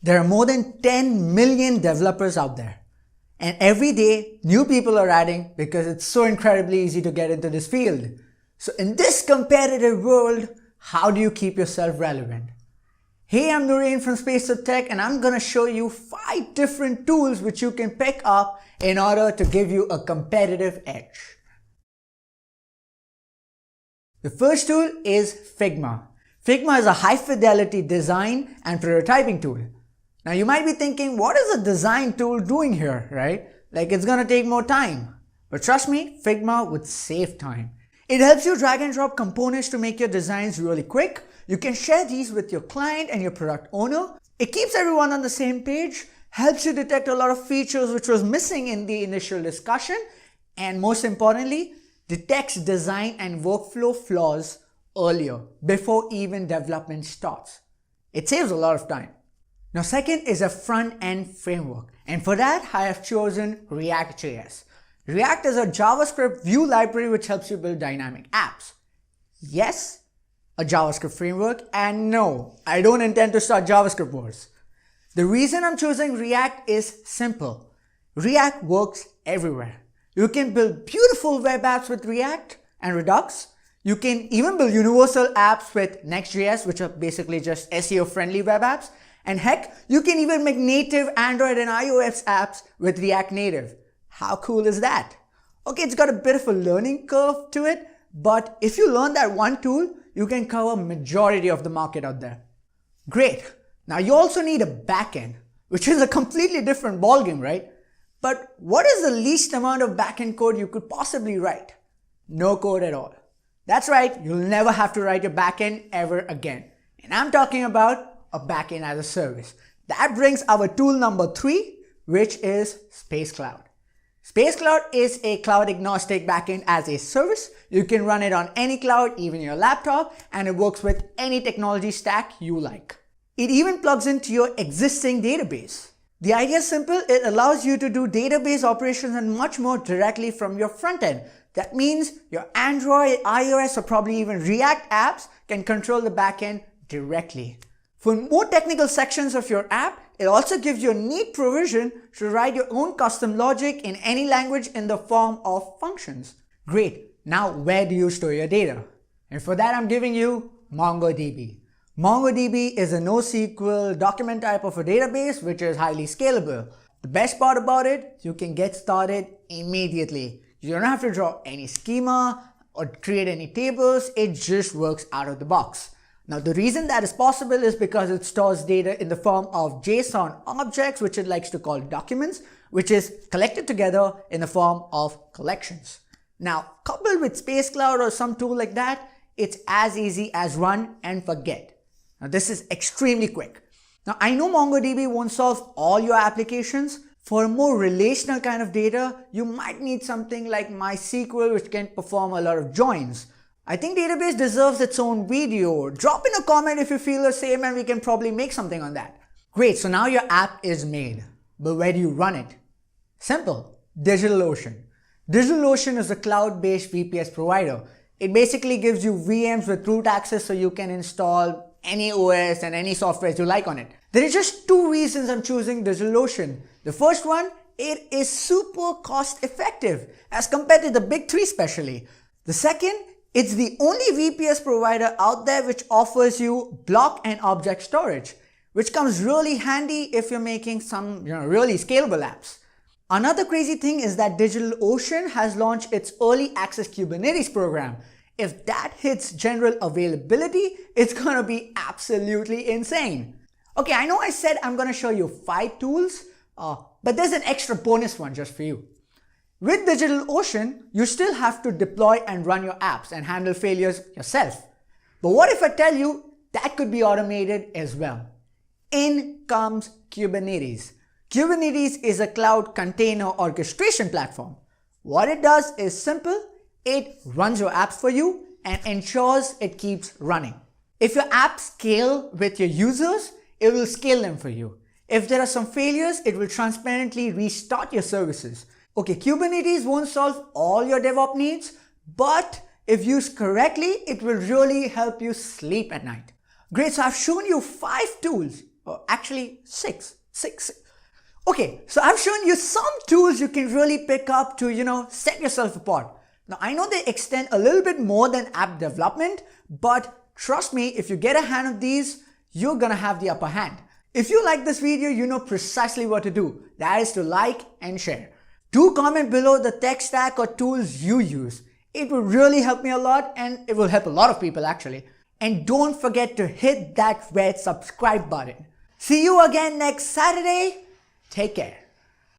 There are more than 10 million developers out there. And every day, new people are adding because it's so incredibly easy to get into this field. So in this competitive world, how do you keep yourself relevant? Hey, I'm Nurain from Space of Tech, and I'm going to show you 5 different tools which you can pick up in order to give you a competitive edge. The first tool is Figma. Figma is a high-fidelity design and prototyping tool. Now you might be thinking, what is a design tool doing here, right? Like it's going to take more time. But trust me, Figma would save time. It helps you drag and drop components to make your designs really quick. You can share these with your client and your product owner. It keeps everyone on the same page, helps you detect a lot of features which was missing in the initial discussion, and most importantly, detects design and workflow flaws earlier, before even development starts. It saves a lot of time. Now second is a front-end framework, and for that I have chosen React.js. React is a JavaScript view library which helps you build dynamic apps. Yes, a JavaScript framework, and no, I don't intend to start JavaScript wars. The reason I'm choosing React is simple. React works everywhere. You can build beautiful web apps with React and Redux. You can even build universal apps with Next.js, which are basically just SEO-friendly web apps. And heck, you can even make native Android and iOS apps with React Native. How cool is that? Okay, it's got a bit of a learning curve to it, but if you learn that one tool, you can cover majority of the market out there. Great. Now you also need a backend, which is a completely different ballgame, right? But what is the least amount of backend code you could possibly write? No code at all. That's right, you'll never have to write your backend ever again. And I'm talking about a backend as a service. That brings our tool number 3, which is Space Cloud. Space Cloud is a cloud agnostic backend as a service. You can run it on any cloud, even your laptop, and it works with any technology stack you like. It even plugs into your existing database. The idea is simple. It allows you to do database operations and much more directly from your front end. That means your Android, iOS, or probably even React apps can control the backend directly. For more technical sections of your app, it also gives you a neat provision to write your own custom logic in any language in the form of functions. Great. Now, where do you store your data? And for that, I'm giving you MongoDB. MongoDB is a NoSQL document type of a database which is highly scalable. The best part about it, you can get started immediately. You don't have to draw any schema or create any tables. It just works out of the box. Now the reason that is possible is because it stores data in the form of JSON objects, which it likes to call documents, which is collected together in the form of collections. Now coupled with Space Cloud or some tool like that, it's as easy as run and forget. Now this is extremely quick. Now I know MongoDB won't solve all your applications. For a more relational kind of data, you might need something like MySQL, which can perform a lot of joins. I think database deserves its own video. Drop in a comment if you feel the same and we can probably make something on that. Great, so now your app is made. But where do you run it? Simple, DigitalOcean. DigitalOcean is a cloud-based VPS provider. It basically gives you VMs with root access so you can install any OS and any software you like on it. There are just 2 reasons I'm choosing DigitalOcean. The first one, it is super cost effective as compared to the big 3 especially. The second, it's the only VPS provider out there which offers you block and object storage, which comes really handy if you're making some really scalable apps. Another crazy thing is that DigitalOcean has launched its early access Kubernetes program. If that hits general availability, it's gonna be absolutely insane. Okay, I know I said I'm gonna show you 5 tools, but there's an extra bonus one just for you. With DigitalOcean, you still have to deploy and run your apps and handle failures yourself. But what if I tell you that could be automated as well? In comes Kubernetes. Kubernetes is a cloud container orchestration platform. What it does is simple. It runs your apps for you and ensures it keeps running. If your apps scale with your users, it will scale them for you. If there are some failures, it will transparently restart your services. Okay, Kubernetes won't solve all your DevOps needs, but if used correctly, it will really help you sleep at night. Great, so I've shown you 5 tools. or actually 6. Okay, so I've shown you some tools you can really pick up to, set yourself apart. Now, I know they extend a little bit more than app development, but trust me, if you get a hand of these, you're gonna have the upper hand. If you like this video, you know precisely what to do. That is to like and share. Do comment below the tech stack or tools you use. It will really help me a lot, and it will help a lot of people actually. And don't forget to hit that red subscribe button. See you again next Saturday. Take care.